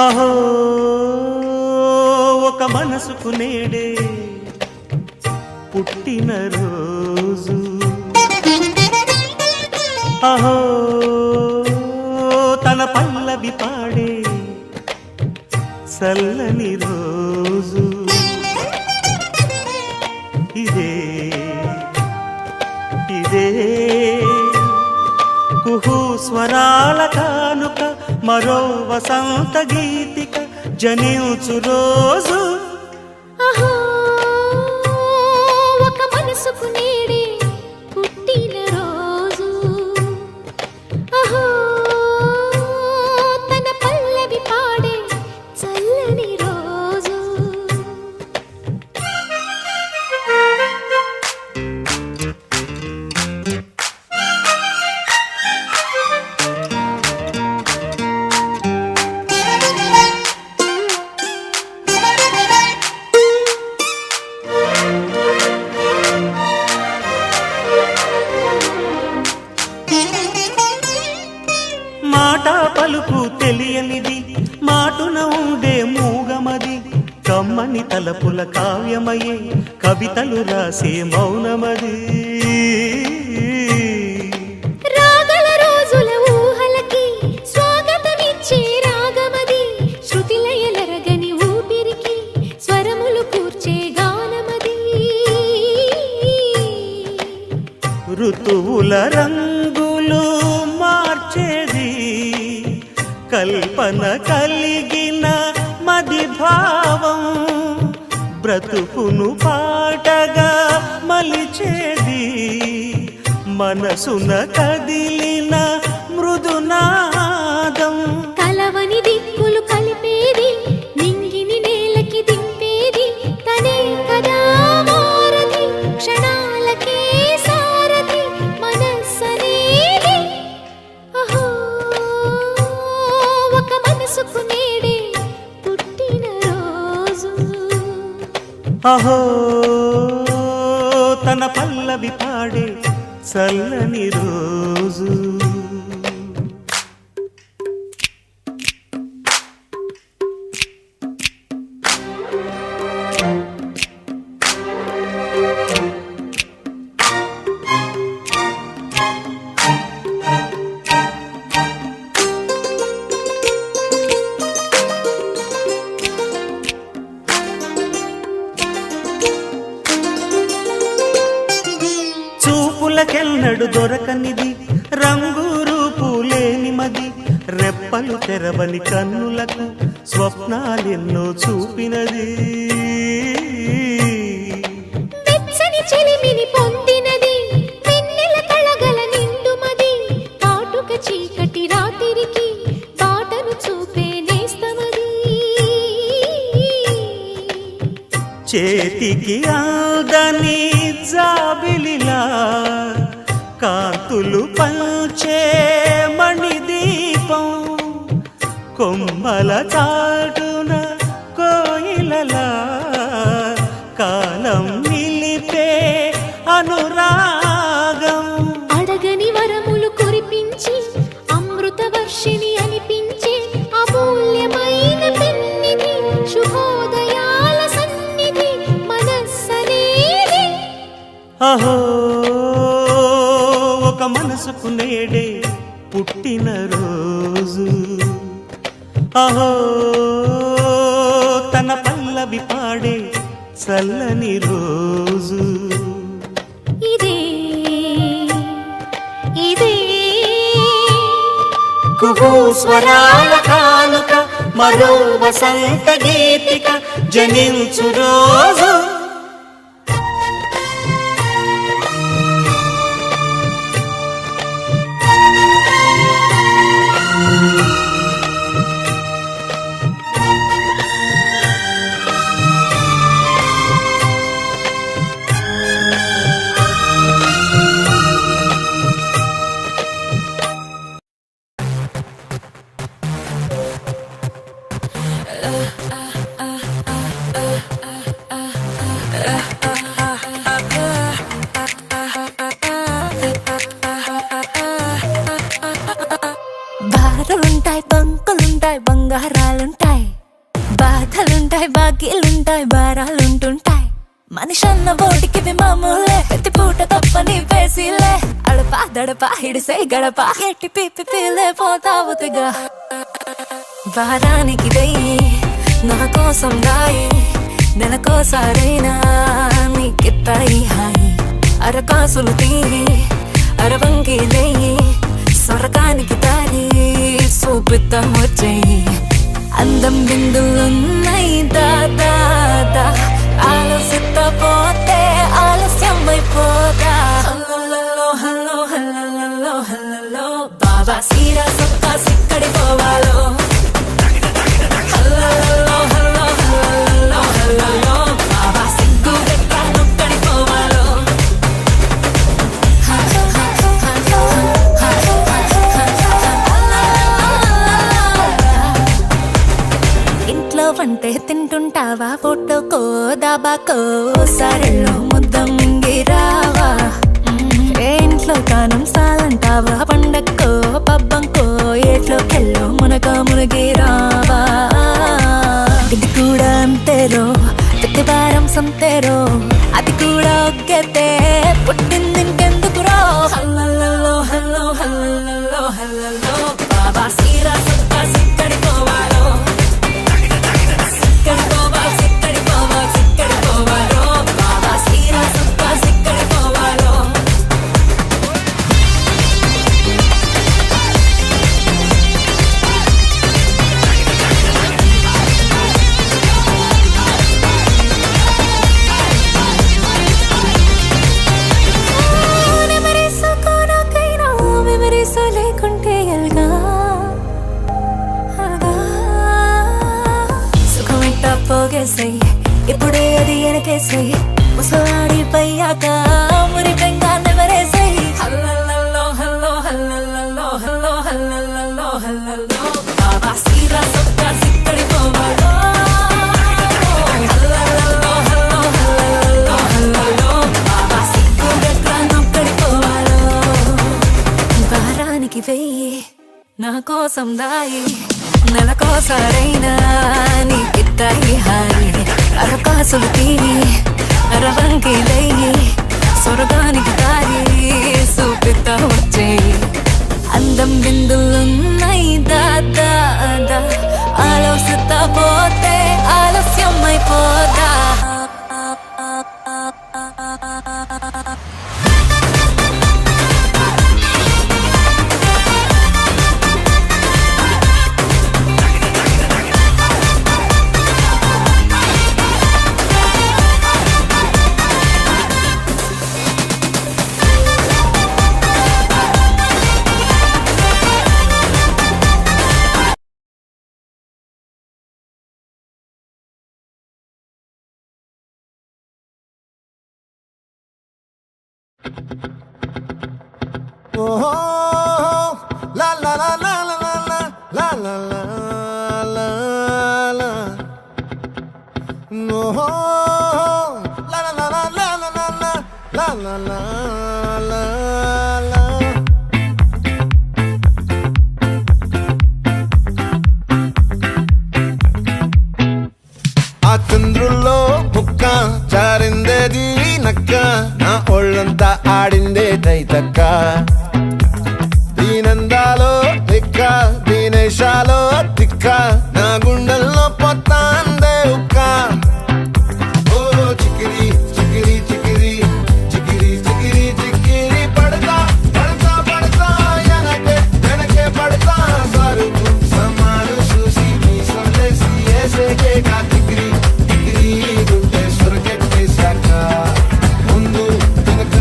అహో ఒక మనసుకు నేడే పుట్టిన రోజు, అహో తన పల్లవి పాడే చల్లని రోజు, ఇదే ఇదే కుహు స్వరాల కానుక, మరో వసంత గీతిక జనించు రోజు. అహో ఒక మనసుకు నేడే పుట్టిన రోజు, అహో తన పల్లవి పాడే చల్లని రోజు. మాట పలుకు తెలియనిది, మాటున ఉండే మూగమది, కమ్మని తలపుల కావ్యమయే కవితలు రాసే మౌనమది. రాగల రోజుల ఊహలకి స్వాగతమిచ్చే రాగమది, శృతిలయలరగని ఊపిరికి స్వరములు కూర్చే గానమది. ఋతువుల రంగులు మార్చేది, కల్పన కలిగిన మది భావం, బ్రతుకును పాటగా మలిచేది, మనసున కదిలిన మృదునాదం. కలవని దిక్కులు కలిపేది, నింగిని నేలకి దింపేది, తనే కదా మారది, క్షణాలకే సారథి మనస్సనేది. అహో ఒక మనసుకు నేడే పుట్టిన రోజు, అహో తన పల్లవి పాడే చల్లని రోజు. చూపులకెన్నడు దొరకనిది, రంగు రూపు లేని మది, రెప్పలు తెరవని కన్నులకు స్వప్నాలెన్నో చూపినది. వెచ్చని చెలిమిని పొందినది, వెన్నెల కళగల నిండుమది, కాటుక చీకటి రాత్రికి బాటను చూపే నేస్తమది. చేతికి ఆదని జాబిలిలా కాంతులు పంచే మణిదీపం, కొమ్మల చాటున కోయిలలా కాలం నిలిపే అనురాగం. అడగని వరములు కురిపించి అమృత వర్షిణి అనిపించే అమూల్యమైన పెన్నిధి, శుభోదయాల సన్నిధి మనస్సనేది. అహో ఒక మనసుకు నేడే పుట్టిన రోజు, అహో తన పల్లవి పాడే చల్లని రోజు, ఇదే ఇదే కుహు స్వరాల కానుక, మరో వసంత గీతిక జనించు రోజు. బాధలుంటాయి బాకీలుంటాయి భారాలుంటుంటాయి మనిషి అన్న బోటికి మామూలే ప్రతి పూట తప్పని వేసిలే అడపా దడపా హిడిసే గడప ఎట్టి పిప్పి పీలే పోతావు తెగ వారానికి వెయ్యి నా కోసం రాయి నెలకోసారైనా నీకిత్తాయి హాయి అరకాసులు తీయి అరవంకి వెయ్యి సొరకానికి దారి చూపిద్దాం వచ్చేయి అందం బిందులున్నాయి దాదా ఆలోచిత పోతే ఆలస్యమైపోతా హల్లో హల్లో హల్లో హల్లో బాబా సీరా సొక్క సిక్కడి పోవాలో హల్లో హల్లో హల్లో హల్లో బాబా సిగ్గు గట్ట నొక్కడి పోవాలో ఇంట్లో వంటే తింటుంటావా ఫోటోకో దాబాకో సరళో ముద్ద మింగిరావా ఏ ఇంట్లో కానం సాలంటావా పండక్కో పబ్బంకో ఏట్లోకెళ్ళో మునగిరావా ఇది కూడా అంతేరో ప్రతి వారం సంతేరో అది కూడా ఒక్కతే పుట్టింది ఇంకెందుకురో హల్లో హల్లో హల్లో హల్లో బాబా సీరా సొక్క సిక్కడి పోవాలో సిక్కడి పోవాలో బాబా సీరా సొక్క సిక్కడి పోవాలో మెమరీస్ లేకుంటే ఎల్గా సుఖమిట్టా పోగేసై ఇప్పుడే అది వెనకేసై ముసలాడిపోయాక మురి పెంగా నెవరేసై హల్లల్లో హల్లో హల్లల్లో హల్లో హల్లల్లో హల్లల్లో బాబా సీరా సొక్క సిక్కడి పోవాలో హల్లల్లో హల్లో హల్లల్లో హల్లల్లో బాబా సిగ్గు గట్ల నొక్కడి పోవాలో వారానికి వెయ్యి నా కోసం దాయి నెలకోసారైనా నీకిత్తాయి హాయి అరకాసులు తీరి అరవంకి లయ్యి స్వర్గానికి దారి చూపిస్తా వచ్చేయి అందం బిందులున్నాయి దాదా ఆలోచిస్తా పోతే ఆలస్యమైపోతా ఓహో లా లా లా లా లా లా లా లా లా లా ఓహో లా లా లా లా లా లా లా లా లా లా లా ఆ చంద్రుల్లో ముక్క చారిందేది నక్క నా ఒళ్ళంతా ఆడిందే తైతక్క దీనందాలో తిక్క దీనేశాలో తిక్క నా గుండెల్లో పొత్తాందే ఉక్క ఓ చికిరి చికిరి చికిరి చికిరి చికిరి చికిరి పడతా పడతా పడతా వెనకే పడతా సరుకు సమాలు చూసి మీ సందేశి ఏసేకే కా చికిరి చికిరి గుండె సొరకెట్టేశాక ముందు వెనక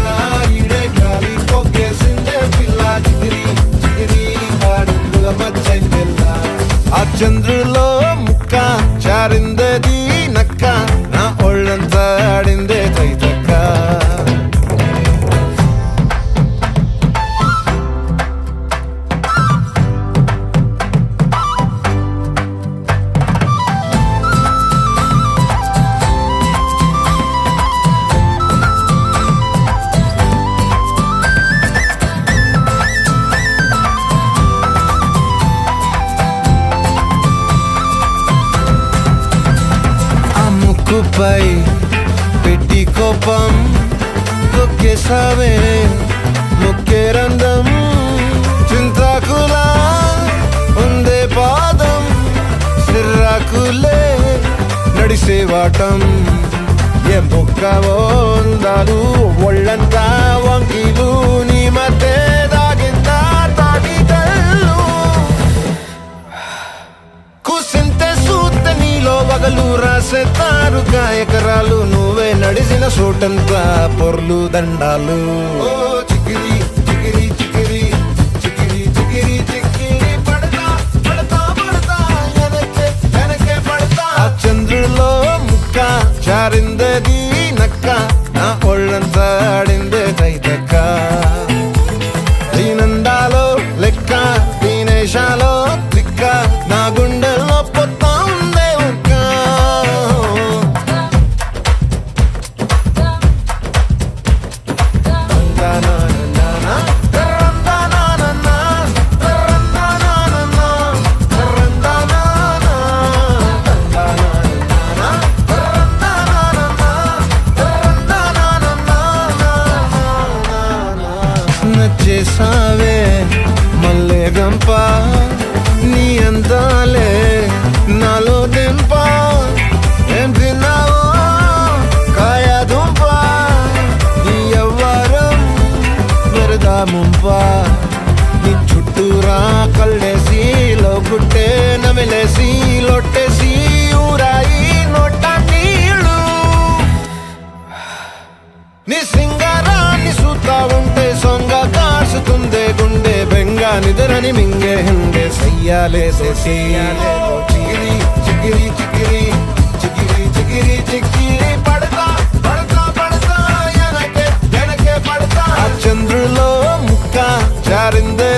ఈడే గాలి పొగ్గేసిందే పిల్ల చికిరి చికిరి ఆడుగుల మచ్చై పిల్ల ఆ చంద్రులో ముక్క చారిందేది నక్క నా ఒళ్ళంతా ఆడిందే తైతక్క ముక్కుపై పెట్టి కోపం తొక్కేసావే ముక్కే రంధ్రం చింతాకులా ఉందే పాదం సిర్రాకులే నడిసేవాటం ఏ బొక్కవో ఉందాలు ఒళ్ళంతా వంకీలు నీ మధ్య దాగిందా తాగి కళ్ళు కూసింతే సూత నీలో వగలు రాసేతారుగా ఎకరాలు నువ్వే నడిసిన చోటంతా పొర్లు దండాలు ఓ చికిరి చికిరి చికిరి చికిరి చికిరి చికిరి పడతా పడతా పడతా వెనకే వెనకే పడతా ఆ చంద్రులో ముక్క జారిందది నక్క నా ఒళ్ళంతా ఆడిందే తైతక్క దీనందాలో లెక్క దీనేశాలో దిక్క నా గుండెల్లో పొత్తా ఉందే ఒక్క నచ్చేసావే మల్లె గంప నీ అందాలే నాలో దెంప ఏం తిన్నావో కాయ దుంప నీ ఎవ్వరం వెరదా ముంప నీ చుట్టూరా కళ్ళేసి లోగుట్టే నమిలేసి లొట్టేసి ఊరాయి నోట నీళ్ళు నీ సింగారాన్ని చూస్తా ఉంటే సొంగ కాసుకుందే గుండె బెంగ నిద్రని మింగే హండే సయ్యాలేసే సయ్యాలే చిగిరి చిగిరి చిగిరి చిగిరి చిగిరి చిగిరి పడతా పడతా పడతా వెనకే వెనకే పడతా ఆ చంద్రులో ముక్క జారిందే